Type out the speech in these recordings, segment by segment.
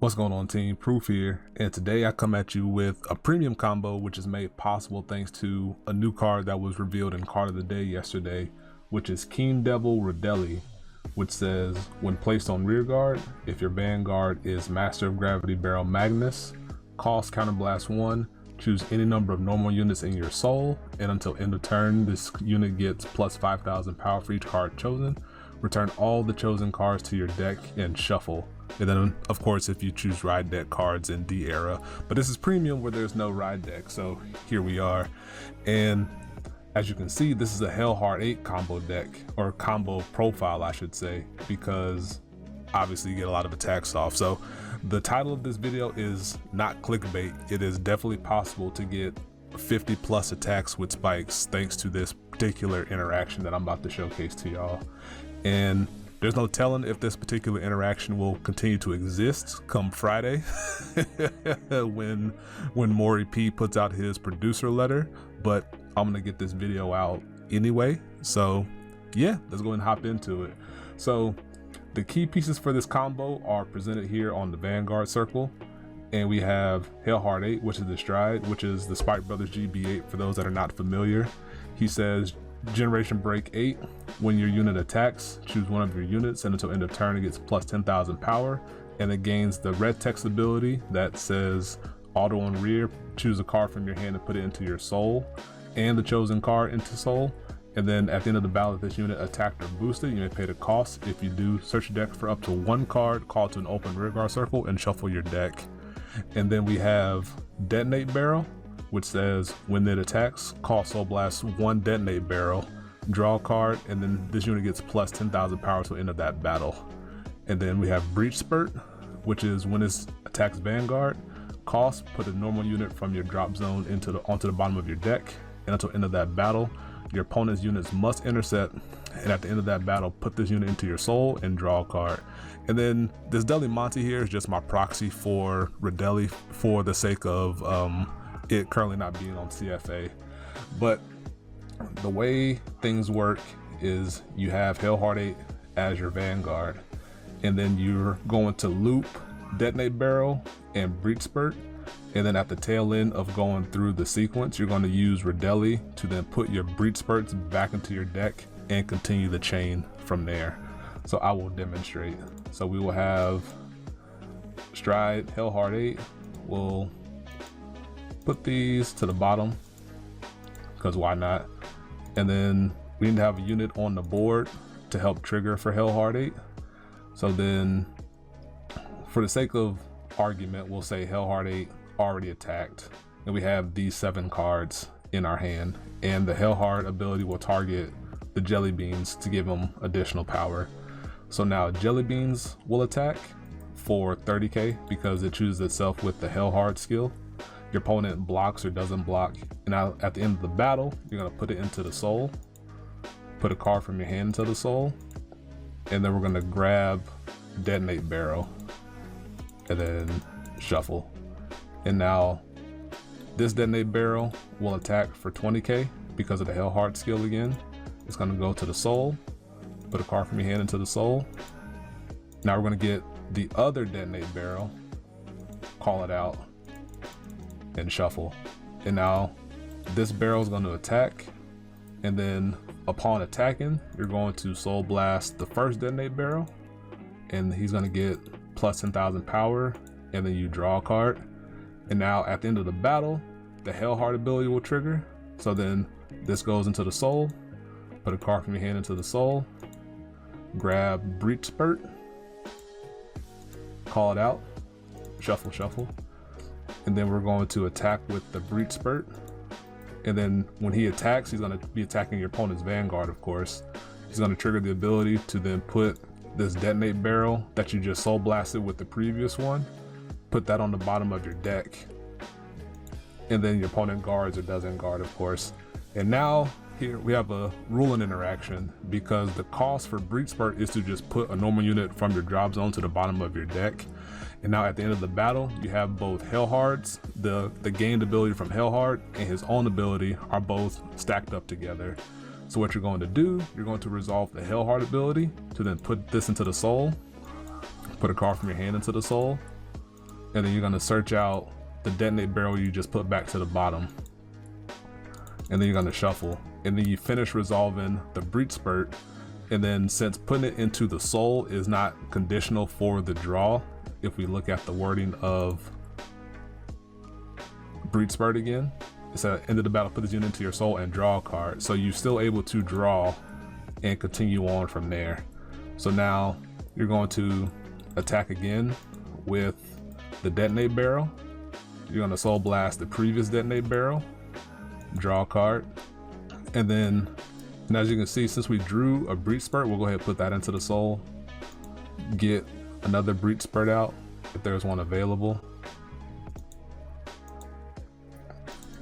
What's going on, team? Proof here, and today I come at you with a premium combo which is made possible thanks to a new card that was revealed in Card of the Day yesterday, which is Keen Devil Redeli, which says when placed on rear guard, if your Vanguard is Master of Gravity Barrel Magnus, cost Counterblast 1, choose any number of normal units in your soul, and until end of turn this unit gets plus 5,000 power for each card chosen. Return all the chosen cards to your deck and shuffle. And then of course if you choose ride deck cards in D era, but this is premium where there's no ride deck, so here we are. And as you can see, this is a Hellhard 8 combo deck, or combo profile I should say, because obviously you get a lot of attacks off. So the title of this video is not clickbait. It is definitely possible to get 50 plus attacks with spikes thanks to this particular interaction that I'm about to showcase to y'all. And there's no telling if this particular interaction will continue to exist come Friday when Maury P puts out his producer letter, but I'm gonna get this video out anyway. So yeah, let's go ahead and hop into it. So the key pieces for this combo are presented here on the Vanguard circle, and we have Hellhard 8, which is the Stride, which is the Spike Brothers GB8 for those that are not familiar. He says Generation Break 8, when your unit attacks, choose one of your units, and until end of turn it gets plus 10,000 power, and it gains the red text ability that says auto on rear, choose a card from your hand and put it into your soul, and the chosen card into soul. And then at the end of the battle, if this unit attacked or boosted, you may pay the cost. If you do, search your deck for up to one card, call to an open rearguard circle, and shuffle your deck. And then we have Detonate Barrel, which says when it attacks, call Soul Blast 1 Detonate Barrel, draw a card, and then this unit gets plus 10,000 power to the end of that battle. And then we have Breach Spurt, which is when it attacks Vanguard, cost, put a normal unit from your drop zone onto the bottom of your deck, and until the end of that battle, your opponent's units must intercept, and at the end of that battle, put this unit into your soul and draw a card. And then this Deli Monte here is just my proxy for Redeli for the sake of it currently not being on CFA. But the way things work is you have Hellhard 8 as your Vanguard, and then you're going to loop Detonate Barrel and Breach Spurt, and then at the tail end of going through the sequence, you're going to use Redeli to then put your Breach Spurts back into your deck and continue the chain from there. So I will demonstrate. So we will have Stride, Hellhard 8. We'll put these to the bottom because why not? And then we need to have a unit on the board to help trigger for Hellhard 8. So then for the sake of argument, we'll say Hellhard 8 already attacked, and we have these 7 cards in our hand, and the Hellhard ability will target the Jelly Beans to give them additional power. So now Jelly Beans will attack for 30k because it chooses itself with the Hellhard skill. Your opponent blocks or doesn't block, and now at the end of the battle you're going to put it into the soul, put a card from your hand into the soul, and then we're going to grab Detonate Barrel and then shuffle. And now this Detonate Barrel will attack for 20k because of the Hellhard skill again. It's going to go to the soul, put a card from your hand into the soul. Now we're going to get the other Detonate Barrel, call it out, and shuffle. And now this barrel is going to attack, and then upon attacking you're going to Soul Blast the first Detonate Barrel, and he's going to get plus 10,000 power, and then you draw a card. And now at the end of the battle, the Hellhard ability will trigger. So then this goes into the soul, put a card from your hand into the soul, grab Breach Spurt, call it out, shuffle, shuffle. And then we're going to attack with the Breach Spurt. And then when he attacks, he's going to be attacking your opponent's Vanguard, of course. He's going to trigger the ability to then put this Detonate Barrel that you just soul blasted with the previous one, put that on the bottom of your deck, and then your opponent guards or doesn't guard, of course. And now here we have a ruling interaction because the cost for Breach Spurt is to just put a normal unit from your drop zone to the bottom of your deck. And now at the end of the battle, you have both Hellhards, the gained ability from Hellhard and his own ability are both stacked up together. So what you're going to do, you're going to resolve the Hellhard ability to then put this into the soul, put a card from your hand into the soul, and then you're gonna search out the detonate barrel you just put back to the bottom, and then you're gonna shuffle, and then you finish resolving the breach spurt. And then since putting it into the soul is not conditional for the draw, if we look at the wording of breach spurt again, it said end of the battle, put this unit into your soul and draw a card. So you're still able to draw and continue on from there. So now you're going to attack again with the detonate barrel. You're going to soul blast the previous detonate barrel, draw a card, and then, and as you can see, since we drew a breach spurt, we'll go ahead and put that into the soul, get another breach spurt out if there's one available,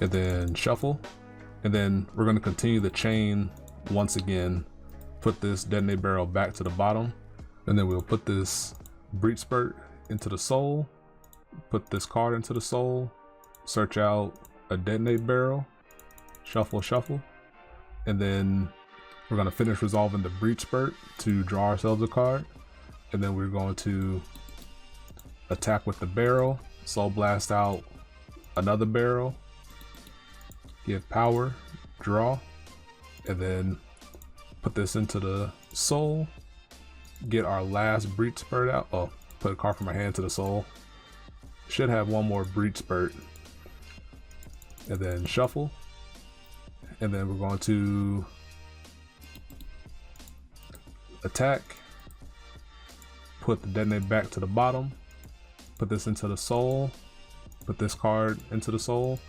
and then shuffle, and then we're going to continue the chain once again. Put this detonate barrel back to the bottom, and then we'll put this breach spurt into the soul, put this card into the soul, search out a detonate barrel, shuffle, shuffle, and then we're going to finish resolving the breach spurt to draw ourselves a card, and then we're going to attack with the barrel, soul blast out another barrel, give power, draw, and then put this into the soul, get our last breach spurt out. Oh, put a card from our hand to the soul. Should have one more breach spurt, and then shuffle, and then we're going to attack, put the detonate back to the bottom, put this into the soul, put this card into the soul,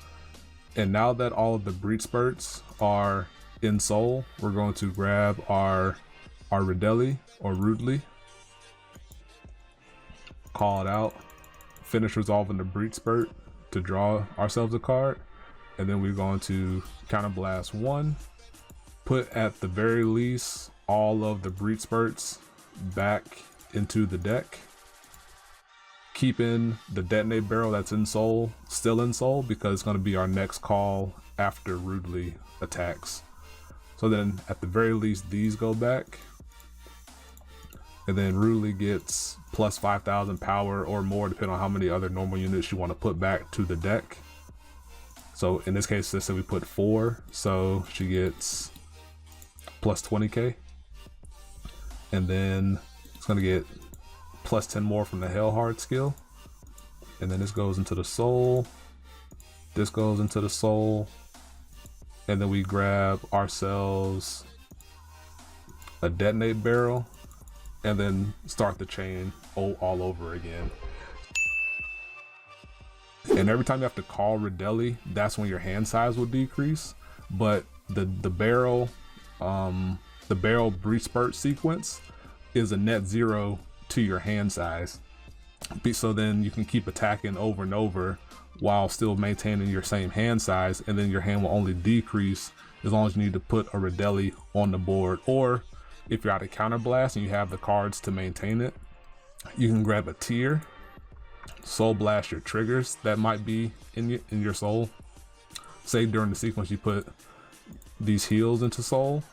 and now that all of the breach spurts are in soul, we're going to grab our Redeli or Rudely, call it out, finish resolving the breach spurt to draw ourselves a card, and then we're going to counterblast one, put at the very least all of the breach spurts back into the deck, keeping the detonate barrel that's in soul still in soul because it's going to be our next call after Rudely attacks. So then at the very least these go back, and then Rudely gets plus 5,000 power or more depending on how many other normal units you want to put back to the deck. So in this case, let's say we put 4, so she gets plus 20k, and then it's going to get plus 10 more from the Hellhard skill, and then this goes into the soul, this goes into the soul, and then we grab ourselves a detonate barrel and then start the chain all over again. And every time you have to call Redeli, that's when your hand size will decrease, but the barrel breach spurt sequence is a net 0 to your hand size, so then you can keep attacking over and over while still maintaining your same hand size, and then your hand will only decrease as long as you need to put a Redeli on the board. Or if you're out of counterblast and you have the cards to maintain it, you can grab a tier, soul blast your triggers that might be in your soul. Say during the sequence you put these heals into soul,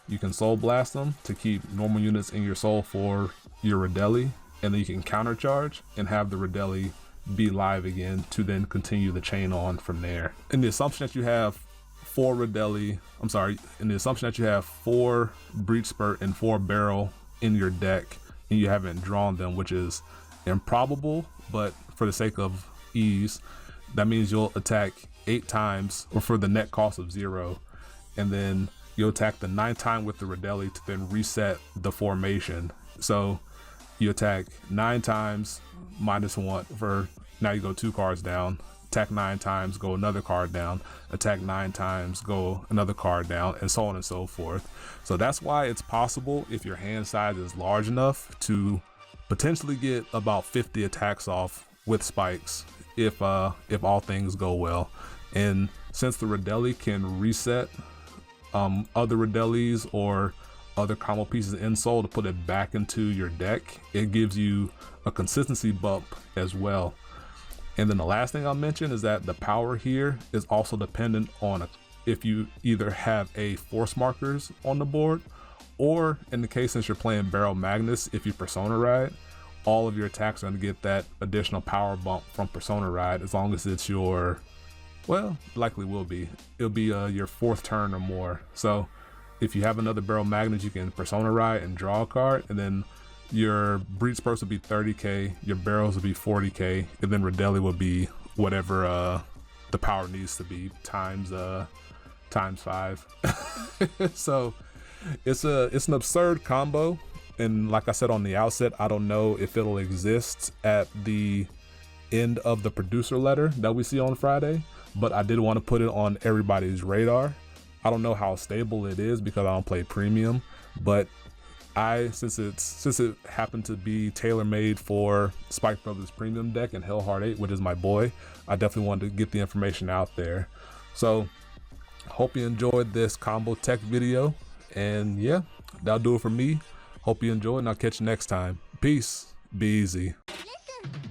you can soul blast them to keep normal units in your soul for your Redeli, and then you can counter charge and have the Redeli be live again to then continue the chain on from there. In the assumption that you have 4 Redeli, in the assumption that you have 4 breach spurt and 4 barrel in your deck and you haven't drawn them, which is improbable, but for the sake of ease, that means you'll attack 8 times or for the net cost of 0, and then you'll attack the 9th time with the Redeli to then reset the formation. So you attack 9 times -1 for, now you go 2 cards down, attack 9 times, go another card down, attack 9 times, go another card down, and so on and so forth. So that's why it's possible, if your hand size is large enough, to potentially get about 50 attacks off with spikes if all things go well. And since the Redeli can reset other Redelis or other combo pieces in soul to put it back into your deck, it gives you a consistency bump as well. And then the last thing I'll mention is that the power here is also dependent on if you either have a force markers on the board, or in the case since you're playing Barrel Magnus, if you persona ride, all of your attacks are going to get that additional power bump from Persona Ride, as long as it's your, well, likely will be. It'll be your 4th turn or more. So if you have another Barrel Magnet, you can Persona Ride and draw a card, and then your Breach Burst will be 30k, your Barrels will be 40k, and then Redelli will be whatever the power needs to be times 5. So it's an absurd combo. And like I said on the outset, I don't know if it'll exist at the end of the producer letter that we see on Friday, but I did want to put it on everybody's radar. I don't know how stable it is because I don't play premium, but since it happened to be tailor-made for Spike Brothers premium deck and Hellhard 8, which is my boy, I definitely wanted to get the information out there. So hope you enjoyed this combo tech video, and yeah, that'll do it for me. Hope you enjoyed, and I'll catch you next time. Peace. Be easy. Listen.